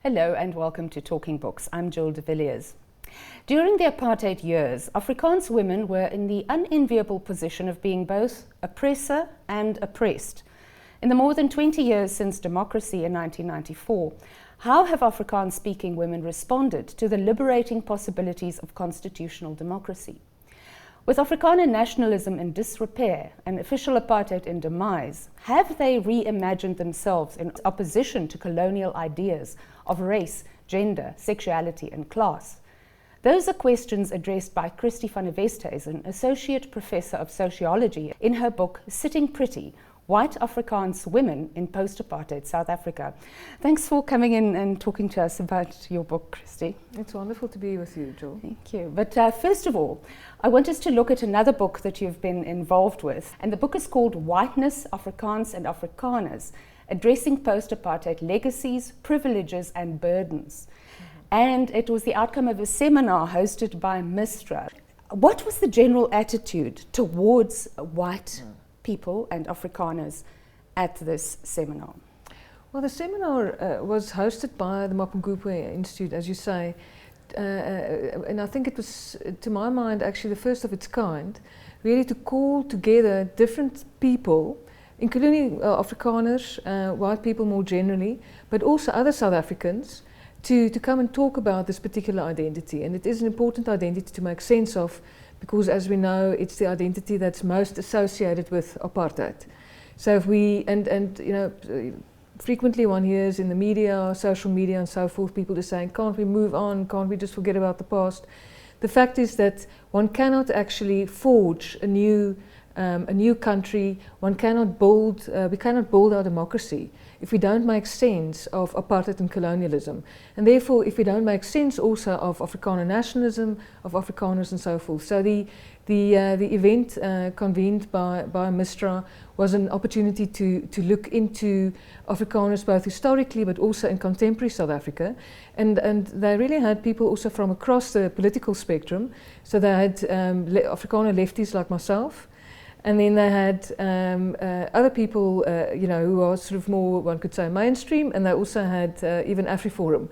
Hello and welcome to Talking Books. I'm Jill de Villiers. During the apartheid years, Afrikaans women were in the unenviable position of being both oppressor and oppressed. In the more than 20 years since democracy in 1994, how have Afrikaans-speaking women responded to the liberating possibilities of constitutional democracy? With Afrikaner nationalism in disrepair and official apartheid in demise, have they reimagined themselves in opposition to colonial ideas of race, gender, sexuality and class? Those are questions addressed by Christi van Westhuizen, Associate Professor of Sociology, in her book Sitting Pretty, White Afrikaans Women in Post-Apartheid South Africa. Thanks for coming in and talking to us about your book, Christi. It's wonderful to be with you, Jill. Thank you. But first of all, I want us to look at another book that you've been involved with. And the book is called Whiteness, Afrikaans and Afrikaners, Addressing Post-Apartheid Legacies, Privileges and Burdens. And it was the outcome of a seminar hosted by Mistra. What was the general attitude towards white people and Afrikaners at this seminar? Well, the seminar was hosted by the Mapungubwe Institute, as you say, and I think it was, to my mind, actually the first of its kind, really to call together different people, including Afrikaners, white people more generally, but also other South Africans, to come and talk about this particular identity. And it is an important identity to make sense of, because as we know, it's the identity that's most associated with apartheid. So if we, and you know, frequently one hears in the media, social media and so forth, people just saying, can't we move on, can't we just forget about the past? The fact is that one cannot actually forge a new country, one cannot build, we cannot build our democracy if we don't make sense of apartheid and colonialism. And therefore, if we don't make sense also of Afrikaner nationalism, of Afrikaners and so forth. So the event convened by Mistra was an opportunity to look into Afrikaners both historically but also in contemporary South Africa. And they really had people also from across the political spectrum. So they had Afrikaner lefties like myself. And then they had other people, you know, who are sort of more, one could say, mainstream. And they also had even AfriForum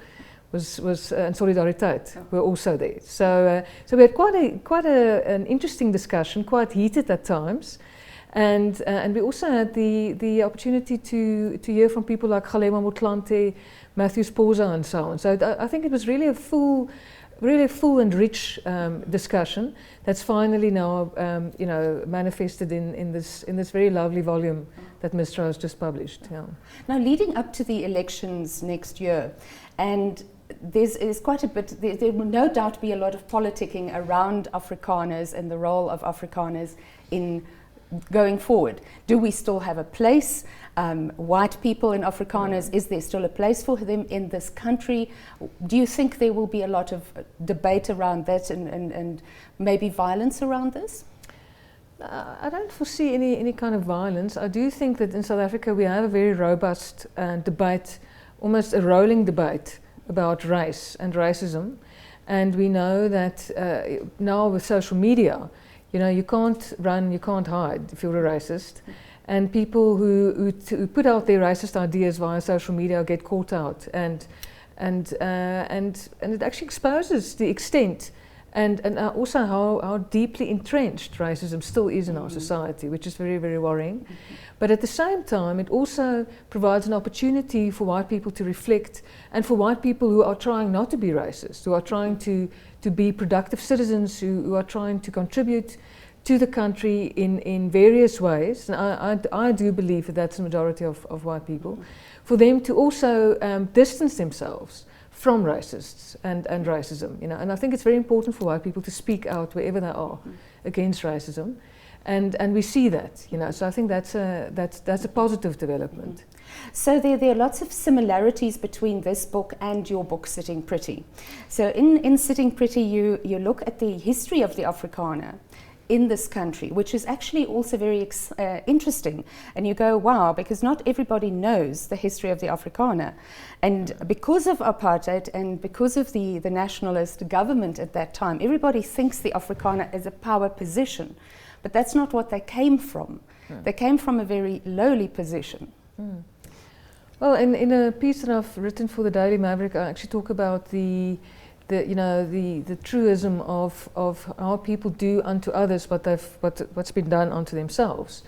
and Solidariteit were also there. So we had quite an interesting discussion, quite heated at times. And we also had the opportunity to hear from people like Kgalema Motlanthe, Matthew Sposa and so on. So I think it was really a full and rich discussion that's finally now, you know, manifested in this very lovely volume that Mistra has just published. Yeah. Now, leading up to the elections next year, and there's quite a bit. There will no doubt be a lot of politicking around Afrikaners and the role of Afrikaners in going forward. Do we still have a place? White people and Afrikaners, is there still a place for them in this country? Do you think there will be a lot of debate around that and maybe violence around this? I don't foresee any kind of violence. I do think that in South Africa we have a very robust debate, almost a rolling debate about race and racism. And we know that now with social media, you know, you can't run, you can't hide if you're a racist. And people who put out their racist ideas via social media get caught out, and it actually exposes the extent and also how deeply entrenched racism still is in our society, which is very, very worrying. But at the same time, it also provides an opportunity for white people to reflect, and for white people who are trying not to be racist, who are trying to be productive citizens, who are trying to contribute to the country in various ways. And I do believe that that's the majority of white people, for them to also distance themselves from racists and racism, you know. And I think it's very important for white people to speak out wherever they are against racism, and we see that, you know. So I think that's a positive development. So there are lots of similarities between this book and your book Sitting Pretty. So in Sitting Pretty, you look at the history of the Afrikaner in this country, which is actually also very interesting. And you go, wow, because not everybody knows the history of the Afrikaner. And because of apartheid and because of the nationalist government at that time, everybody thinks the Afrikaner is a power position. But that's not what they came from. They came from a very lowly position. Well, in a piece that I've written for the Daily Maverick, I actually talk about the truism of how people do unto others what's been done unto themselves.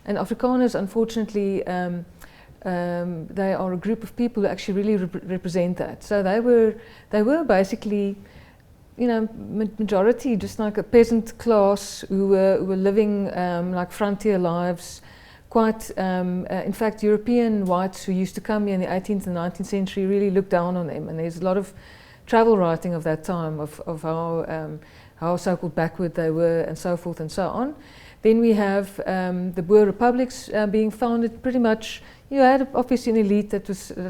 And Afrikaners, unfortunately, they are a group of people who actually really represent that. So they were basically, majority just like a peasant class who were living like frontier lives. Quite, in fact, European whites who used to come here in the 18th and 19th century really looked down on them, and there's a lot of travel writing of that time of how so-called backward they were and so forth and so on. Then we have the Boer republics being founded. Pretty much, you had obviously an elite that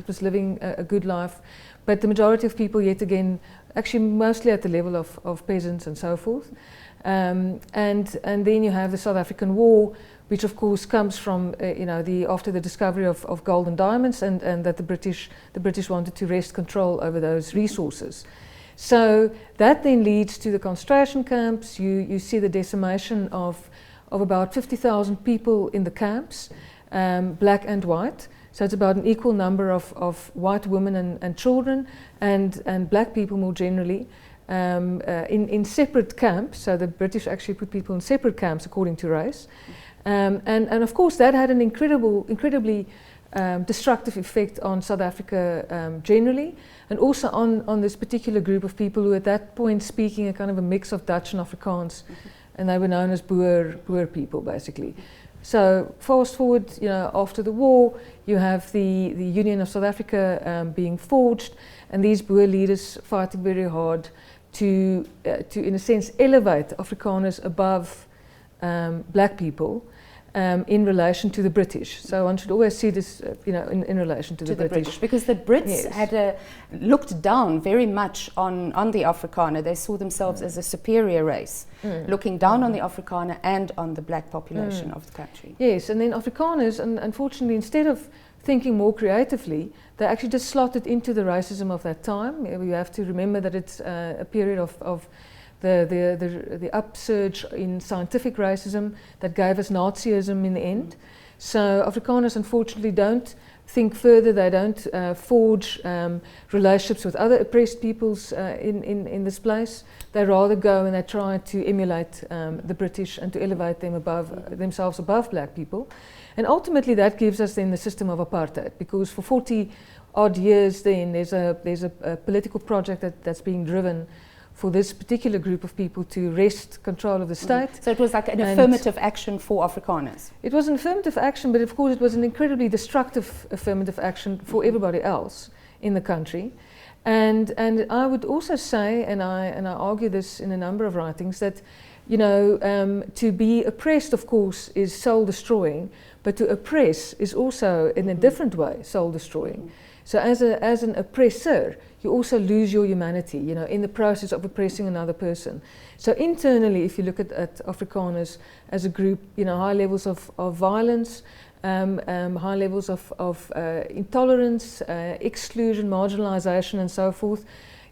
was living a good life, but the majority of people, yet again, actually mostly at the level of peasants and so forth. And then you have the South African War, which of course comes from after the discovery of gold and diamonds, and that the British wanted to wrest control over those resources. So that then leads to the concentration camps. You see the decimation of about 50,000 people in the camps, black and white. So it's about an equal number of white women and children and black people more generally in separate camps. So the British actually put people in separate camps according to race. And of course that had an incredibly destructive effect on South Africa generally, and also on this particular group of people who at that point speaking a kind of a mix of Dutch and Afrikaans, and they were known as Boer people basically. So fast forward, after the war, you have the Union of South Africa being forged, and these Boer leaders fighting very hard to in a sense elevate Afrikaners above black people. In relation to the British. So one should always see this, in relation to the British. Because the Brits Yes. had looked down very much on the Afrikaner. They saw themselves as a superior race, looking down on the Afrikaner and on the black population of the country. Yes, and then Afrikaners, unfortunately, instead of thinking more creatively, they actually just slotted into the racism of that time. We have to remember that it's a period of the upsurge in scientific racism that gave us Nazism in the end. So Afrikaners unfortunately don't think further, they don't forge relationships with other oppressed peoples in this place. They rather go and they try to emulate the British and to elevate them themselves above black people. And ultimately that gives us then the system of apartheid, because for 40 odd years then there's a political project that's being driven for this particular group of people to wrest control of the state. So it was like an affirmative action for Afrikaners. It was an affirmative action, but of course it was an incredibly destructive affirmative action for everybody else in the country. And I would also say, and I argue this in a number of writings, that to be oppressed, of course, is soul destroying, but to oppress is also in a different way soul destroying. So as an oppressor, you also lose your humanity, in the process of oppressing another person. So internally, if you look at Afrikaners as a group, high levels of violence, high levels of intolerance, exclusion, marginalization, and so forth,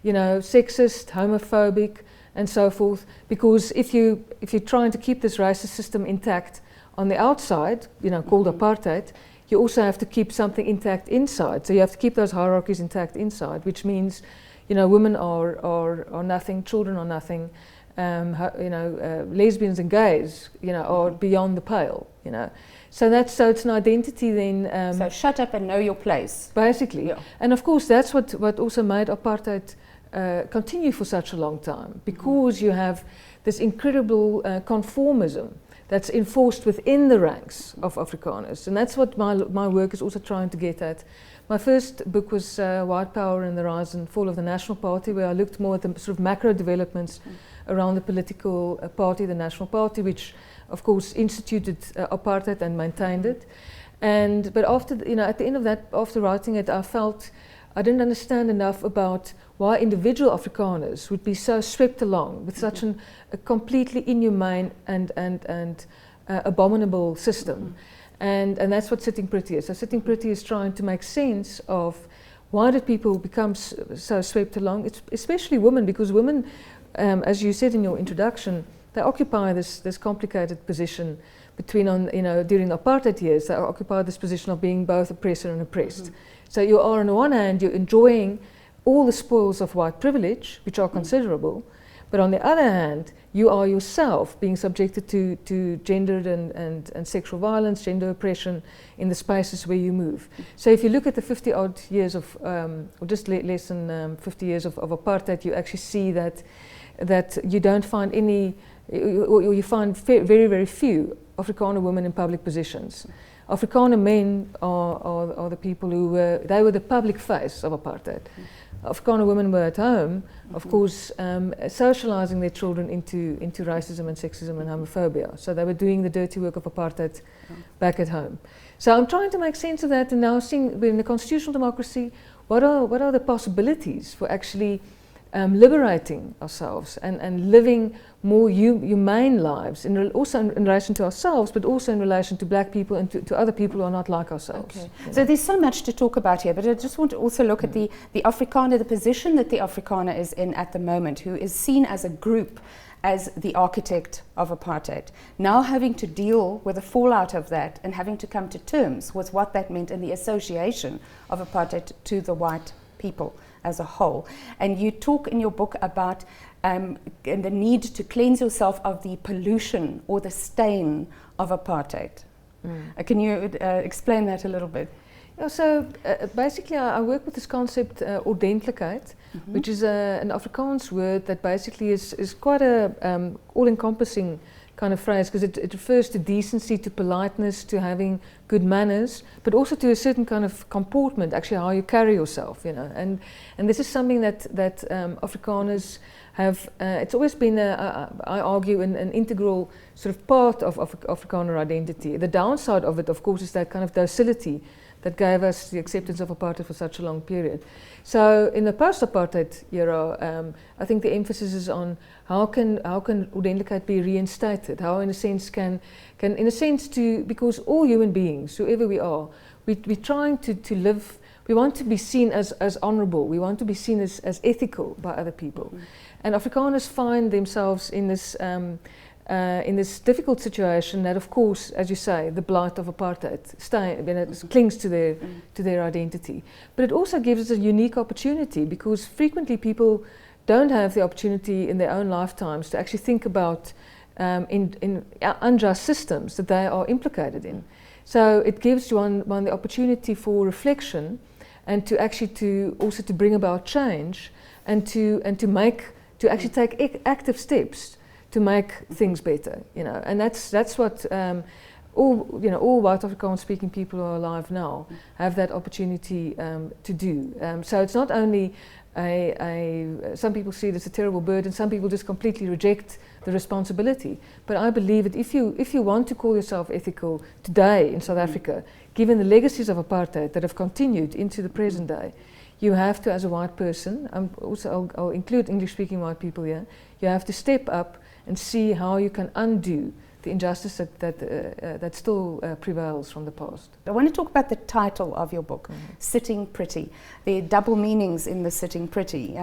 sexist, homophobic, and so forth. Because if you're trying to keep this racist system intact on the outside, called apartheid, you also have to keep something intact inside. So you have to keep those hierarchies intact inside, which means, women are nothing, children are nothing, lesbians and gays, are beyond the pale, So it's an identity then. So shut up and know your place. Basically. Yeah. And of course that's what also made apartheid continue for such a long time, because you have this incredible conformism that's enforced within the ranks of Afrikaners. And that's what my work is also trying to get at. My first book was White Power and the Rise and Fall of the National Party, where I looked more at the sort of macro developments around the political party, the National Party, which of course instituted apartheid and maintained it. But after, at the end of that, after writing it, I felt I didn't understand enough about why individual Afrikaners would be so swept along with such a completely inhumane and abominable system. And that's what Sitting Pretty is. So Sitting Pretty is trying to make sense of why did people become so swept along. It's especially women, because women, as you said in your introduction, they occupy this complicated position between, during apartheid years, they occupied this position of being both oppressor and oppressed. So you are, on the one hand, you're enjoying all the spoils of white privilege, which are considerable, but on the other hand, you are yourself being subjected to gendered and sexual violence, gender oppression in the spaces where you move. So if you look at the 50 odd years of, or just less than 50 years of apartheid, you actually see that you don't find any, or you find very, very few Afrikaner women in public positions. Afrikaner men are the people who they were the public face of apartheid. Afrikaner women were at home, of course, socializing their children into racism and sexism and homophobia. So they were doing the dirty work of apartheid back at home. So I'm trying to make sense of that, and now seeing in the constitutional democracy, what are the possibilities for actually liberating ourselves and living more humane lives, also in relation to ourselves, but also in relation to black people and to other people who are not like ourselves. Okay. So there's so much to talk about here, but I just want to also look at the Afrikaner, the position that the Afrikaner is in at the moment, who is seen as a group as the architect of apartheid, now having to deal with the fallout of that and having to come to terms with what that meant in the association of apartheid to the white people as a whole. And you talk in your book about the need to cleanse yourself of the pollution or the stain of apartheid. Can you explain that a little bit? Yeah, so basically I work with this concept ordentlikheid, which is an Afrikaans word that basically is quite a all-encompassing kind of phrase, because it refers to decency, to politeness, to having good manners, but also to a certain kind of comportment, actually how you carry yourself, And this is something that Afrikaners have, it's always been, I argue, an integral sort of part of Afrikaner identity. The downside of it, of course, is that kind of docility that gave us the acceptance of apartheid for such a long period. So in the post-apartheid era, I think the emphasis is on how can ordentlikheid be reinstated? How, in a sense, can in a sense because all human beings, whoever we are, we're trying to live. We want to be seen as honourable. We want to be seen as ethical by other people, and Afrikaners find themselves in this difficult situation that, of course, as you say, the blight of apartheid clings to their identity. But it also gives us a unique opportunity, because frequently people don't have the opportunity in their own lifetimes to actually think about in unjust systems that they are implicated in. So it gives one the opportunity for reflection, and to actually also bring about change, and to actually take active steps to make things better, and that's what all white Afrikaans-speaking people who are alive now have that opportunity to do. So it's not only some people see it as a terrible burden, some people just completely reject the responsibility. But I believe that if you want to call yourself ethical today in South Africa, given the legacies of apartheid that have continued into the present day, you have to, as a white person, I'll include English-speaking white people here, you have to step up and see how you can undo the injustice that still prevails from the past. I want to talk about the title of your book, Sitting Pretty. There are double meanings in the sitting pretty.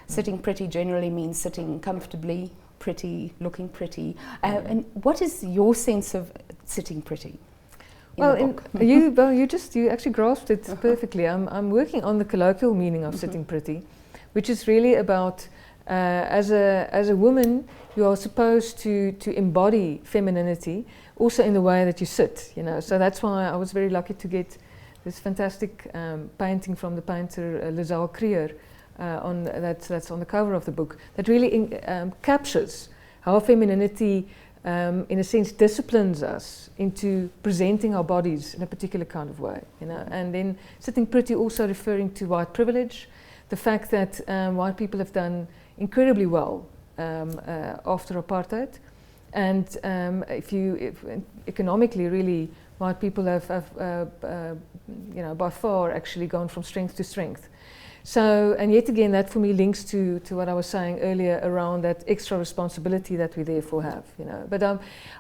Sitting pretty generally means sitting comfortably, pretty, looking pretty. And what is your sense of sitting pretty? You actually grasped it perfectly. I'm working on the colloquial meaning of sitting pretty, which is really about as a woman, you are supposed to embody femininity, also in the way that you sit. So that's why I was very lucky to get this fantastic painting from the painter Lizelle Creer that's on the cover of the book. That really captures how femininity, in a sense, disciplines us into presenting our bodies in a particular kind of way. And then sitting pretty, also referring to white privilege, the fact that white people have done incredibly well after apartheid, and if economically, really, white people have by far actually gone from strength to strength. So, and yet again, that for me links to what I was saying earlier around that extra responsibility that we therefore have. But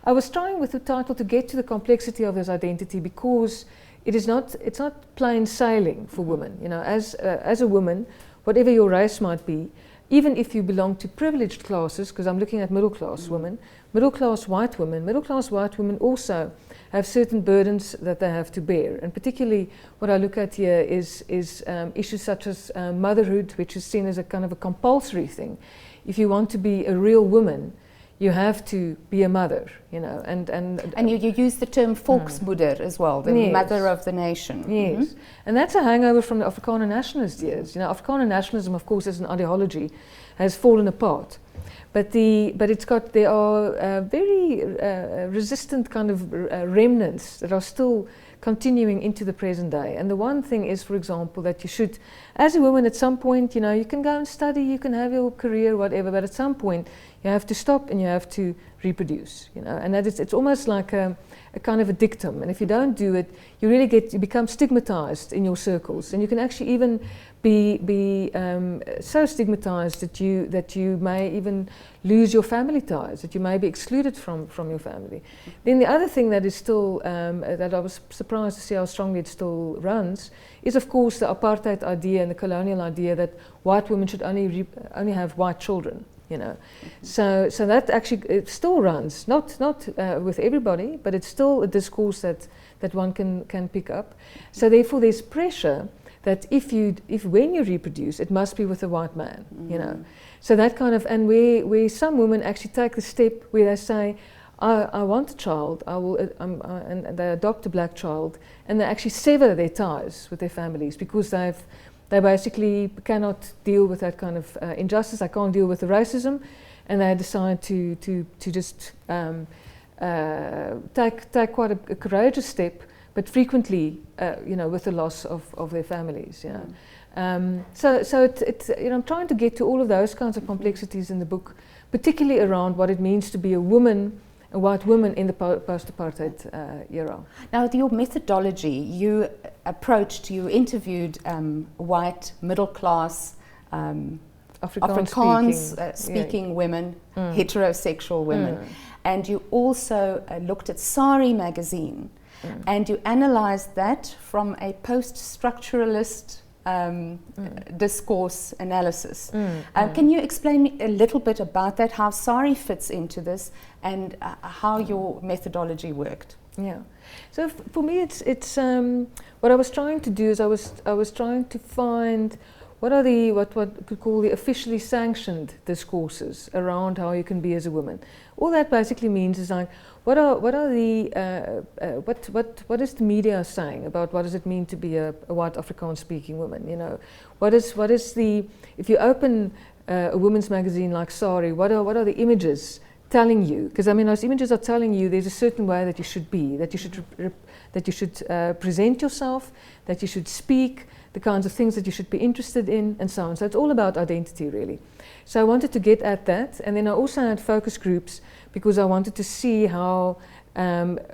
I was trying with the title to get to the complexity of this identity, because it's not plain sailing for women. As a woman, whatever your race might be, even if you belong to privileged classes, because I'm looking at middle class women, middle class white women also have certain burdens that they have to bear. And particularly what I look at here is issues such as motherhood, which is seen as a kind of a compulsory thing. If you want to be a real woman, you have to be a mother, you know. And you use the term volksmoeder as well, the mother of the nation. Yes, and that's a hangover from the Afrikaner nationalist years. You know, Afrikaner nationalism, of course, as an ideology, has fallen apart. But there are very resistant kind of remnants that are still continuing into the present day. And the one thing is, for example, that you should, as a woman, at some point, you know, you can go and study, you can have your career, whatever, but at some point you have to stop and you have to reproduce, you know. And that it's almost like a kind of a dictum. And if you don't do it, you become stigmatized in your circles, and you can actually even be so stigmatized that you may even lose your family ties, that you may be excluded from your family. Then the other thing that is still, that I was surprised to see how strongly it still runs, is of course the apartheid idea and the colonial idea that white women should only have white children. You know, so that actually it still runs, not with everybody, but it's still a discourse that one can pick up. So therefore, there's pressure that if when you reproduce, it must be with a white man. You know, so that kind of, and where some women actually take the step where they say, I want a child, I will, and they adopt a black child, and they actually sever their ties with their families because they basically cannot deal with that kind of injustice. They can't deal with the racism, and they decide to just take quite a courageous step, but frequently, you know, with the loss of their families. You know, so it's you know, I'm trying to get to all of those kinds of complexities in the book, particularly around what it means to be a woman, a white woman in the post-apartheid era. Now, with your methodology, you interviewed white, middle-class, Afrikaans speaking women, heterosexual women, and you also looked at Sari magazine, and you analyzed that from a post-structuralist discourse analysis. Can you explain me a little bit about that, how Sari fits into this, and how your methodology worked? Yeah. So for me, it's what I was trying to do is I was trying to find what are what we could call the officially sanctioned discourses around how you can be as a woman. All that basically means is like what is the media saying about what does it mean to be a white Afrikaans speaking woman? You know, what is the, if you open a women's magazine like Sari, what are the images telling you? Because I mean, those images are telling you there's a certain way that you should be, that you should present yourself, that you should speak, the kinds of things that you should be interested in, and so on. So it's all about identity, really. So I wanted to get at that, and then I also had focus groups because I wanted to see how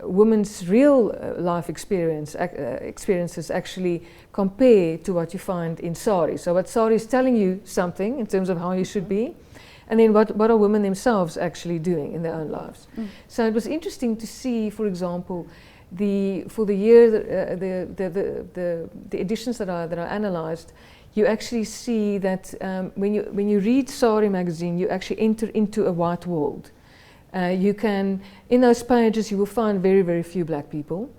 women's real life experiences actually compare to what you find in Sari. So what Sari is telling you something in terms of how you should be, and then what are women themselves actually doing in their own lives. So it was interesting to see, for example, for the year the editions that are analysed, you actually see that when you read Sari magazine, you actually enter into a white world. You can, in those pages, you will find very, very few black people.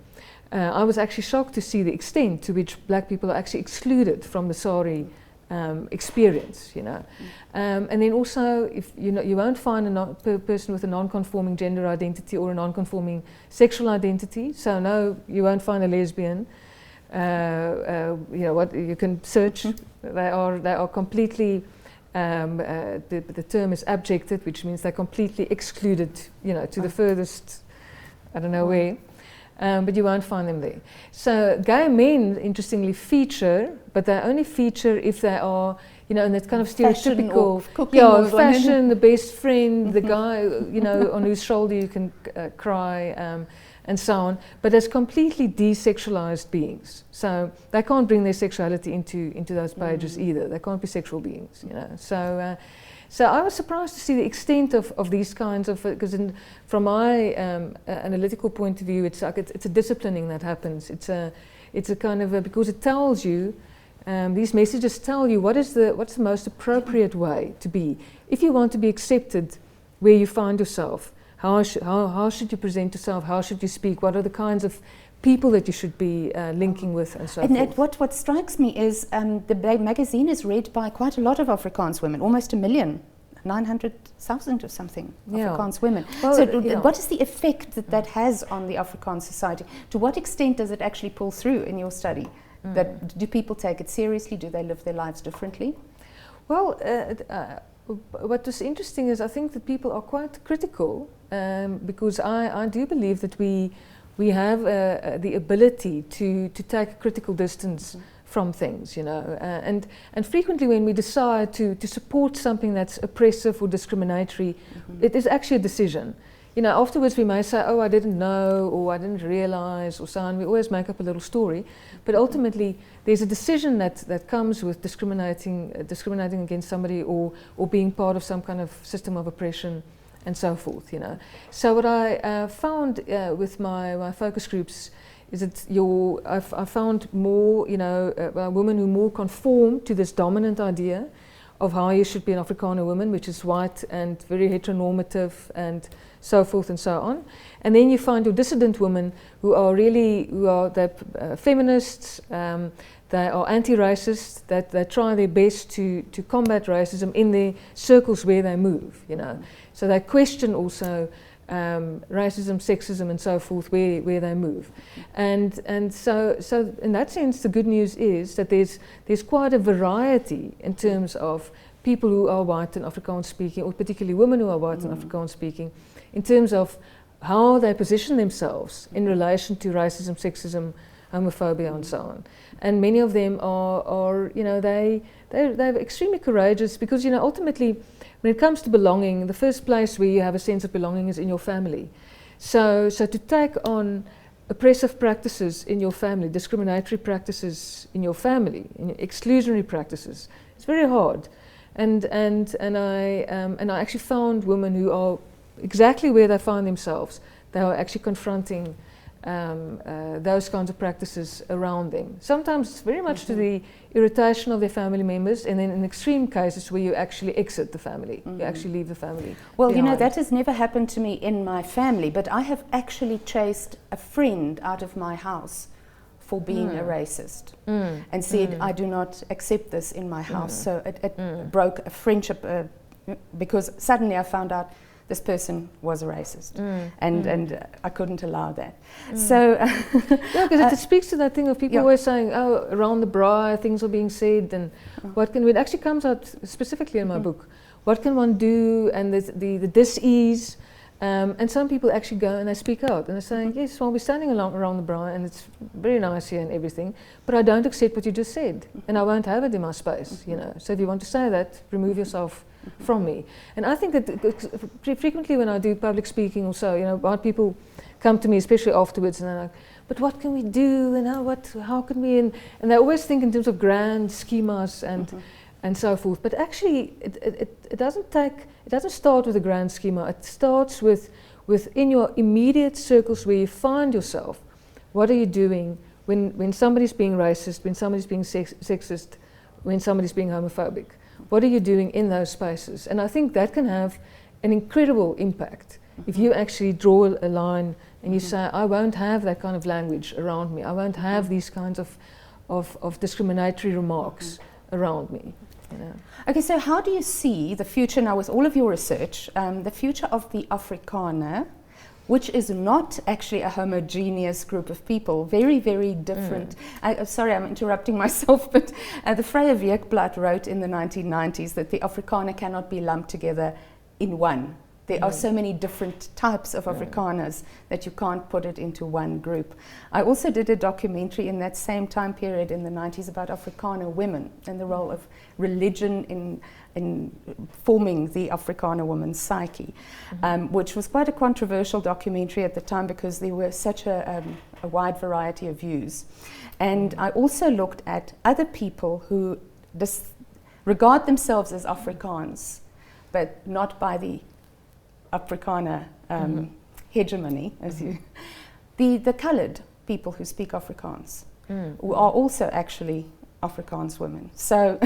I was actually shocked to see the extent to which black people are actually excluded from the Sari experience, you know. And then also, if you won't find a person with a non-conforming gender identity or a non-conforming sexual identity. So no, you won't find a lesbian. You know what? You can search. They are completely. The term is abjected, which means they're completely excluded. You know, to the furthest, I don't know where. But you won't find them there. So gay men, interestingly, feature, but they only feature if they are, you know, in that kind of stereotypical, fashion, the best friend, the guy, you know, on whose shoulder you can cry, and so on. But as completely desexualized beings, so they can't bring their sexuality into those pages either. They can't be sexual beings, you know. So. So I was surprised to see the extent of these kinds of, because from my analytical point of view, it's like it's a disciplining that happens. It's a kind of because it tells you These messages tell you what's the most appropriate way to be. If you want to be accepted where you find yourself, how should you present yourself? How should you speak? What are the kinds of people that you should be linking with, and so forth? And what strikes me is the magazine is read by quite a lot of Afrikaans women, almost 1 million. 900,000 or something, Afrikaans women. Well, so what is the effect that has on the Afrikaans society? To what extent does it actually pull through in your study? That do people take it seriously? Do they live their lives differently? Well, what was interesting is I think that people are quite critical because I do believe that we have the ability to take a critical distance from things, you know, and frequently when we decide to support something that's oppressive or discriminatory, it is actually a decision. You know, afterwards we may say, oh, I didn't know, or I didn't realize, or so on. We always make up a little story, but ultimately there's a decision that comes with discriminating against somebody, or being part of some kind of system of oppression, and so forth. You know, so what I found with my focus groups is that I found more, you know, women who more conform to this dominant idea of how you should be an Afrikaner woman, which is white and very heteronormative and so forth and so on. And then you find your dissident women who are feminists, they are anti-racist, that they try their best to combat racism in the circles where they move, you know. So they question also racism, sexism, and so forth where they move, and so in that sense, the good news is that there's quite a variety in terms of people who are white and Afrikaans speaking, or particularly women who are white and Afrikaans speaking, in terms of how they position themselves in relation to racism, sexism, homophobia, and so on. And many of them are you know, they're extremely courageous because, you know, ultimately, when it comes to belonging, the first place where you have a sense of belonging is in your family. So to take on oppressive practices in your family, discriminatory practices in your family, exclusionary practices, it's very hard. And I actually found women who are exactly where they find themselves. They are actually confronting those kinds of practices around them. Sometimes very much to the irritation of their family members, and then in extreme cases where you actually exit the family, you actually leave the family. Well, behind. you know, that has never happened to me in my family, but I have actually chased a friend out of my house for being a racist and said, I do not accept this in my house. So it broke a friendship because suddenly I found out this person was a racist, and I couldn't allow that. So, yeah, because it speaks to that thing of people always saying, "Oh, around the braai, things are being said," and what can we? It actually comes out specifically in my book. What can one do? And the dis-ease, and some people actually go and they speak out and they're saying, "Yes, well, we're standing around the braai, and it's very nice here and everything, but I don't accept what you just said, and I won't have it in my space." You know, so if you want to say that, remove yourself from me. And I think that frequently when I do public speaking or so, you know, white people come to me, especially afterwards, and they're like, but what can we do, and how can we, and they always think in terms of grand schemas and so forth. But actually it doesn't start with a grand schema. It starts within your immediate circles where you find yourself. What are you doing when somebody's being racist, when somebody's being sexist, when somebody's being homophobic? What are you doing in those spaces? And I think that can have an incredible impact if you actually draw a line and you say, I won't have that kind of language around me. I won't have these kinds of discriminatory remarks around me. You know. Okay, so how do you see the future now with all of your research, the future of the Afrikaner, which is not actually a homogeneous group of people, very, very different. Sorry, I'm interrupting myself, but the Vrye Weekblad wrote in the 1990s that the Afrikaner cannot be lumped together in one. There are so many different types of Afrikaners that you can't put it into one group. I also did a documentary in that same time period in the 90s about Afrikaner women and the role of religion in forming the Afrikaner woman's psyche, which was quite a controversial documentary at the time because there were such a wide variety of views. And I also looked at other people who regard themselves as Afrikaans, but not by the Afrikaner hegemony, as the coloured people who speak Afrikaans, who are also actually Afrikaans Women. So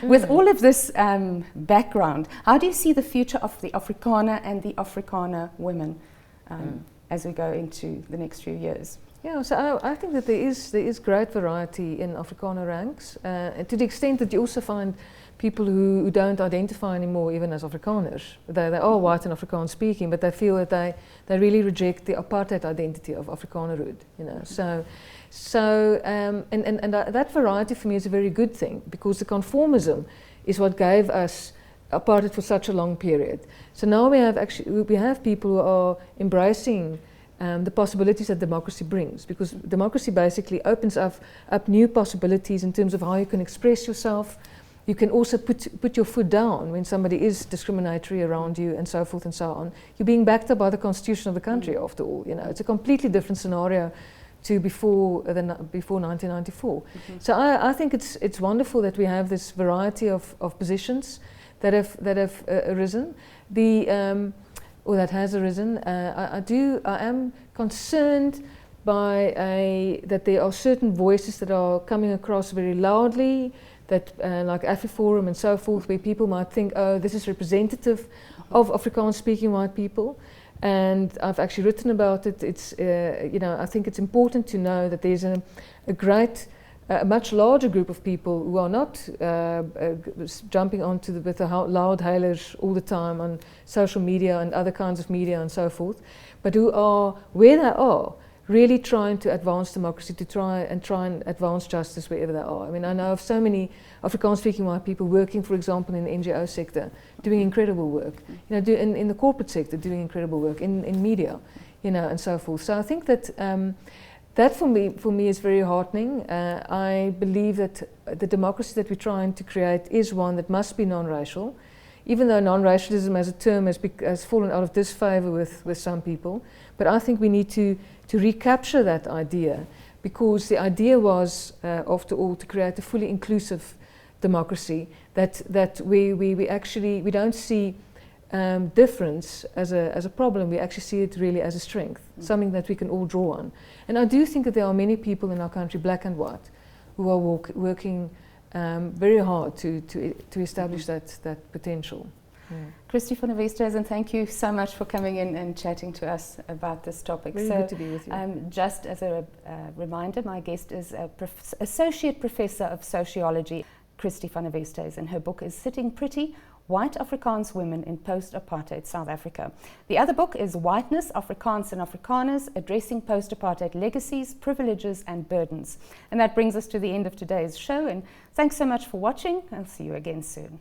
with all of this background, how do you see the future of the Afrikaner and the Afrikaner women as we go into the next few years? Yeah, so I think that there is great variety in Afrikaner ranks, and to the extent that you also find people who don't identify anymore even as Afrikaners. They are white and Afrikaans speaking, but they feel that they really reject the apartheid identity of Afrikanerhood, you know. And that variety for me is a very good thing, because the conformism is what gave us apartheid for such a long period. So now we have people who are embracing the possibilities that democracy brings, because democracy basically opens up new possibilities in terms of how you can express yourself. You can also put your foot down when somebody is discriminatory around you, and so forth and so on. You're being backed up by the constitution of the country, after all. You know, it's a completely different scenario to before 1994. So I think it's wonderful that we have this variety of positions that have arisen. Or that has arisen. I am concerned by that there are certain voices that are coming across very loudly, that like AfriForum and so forth, where people might think, oh, this is representative of Afrikaans-speaking white people. And I've actually written about it. It's I think it's important to know that there's a much larger group of people who are not jumping onto with the loud hailers all the time on social media and other kinds of media and so forth, but who are, where they are, really trying to advance democracy, to try and advance justice wherever they are. I mean, I know of so many Afrikaans-speaking white people working, for example, in the NGO sector, doing incredible work. You know, in the corporate sector, doing incredible work, in media, you know, and so forth. So I think that that for me is very heartening. I believe that the democracy that we're trying to create is one that must be non-racial, even though non-racialism as a term has fallen out of disfavor with some people. But I think we need to recapture that idea, because the idea was, after all, to create a fully inclusive democracy that we don't see difference as a problem. We actually see it really as a strength, something that we can all draw on. And I do think that there are many people in our country, black and white, who are working very hard to establish that potential. Christi van der Westhuizen, thank you so much for coming in and chatting to us about this topic. Really good to be with you. Just as a reminder, my guest is Associate Professor of Sociology, Christi van der Westhuizen. Her book is Sitting Pretty: White Afrikaans Women in Post-Apartheid South Africa. The other book is Whiteness, Afrikaans and Afrikaners, Addressing Post-Apartheid Legacies, Privileges and Burdens. And that brings us to the end of today's show. And thanks so much for watching. I'll see you again soon.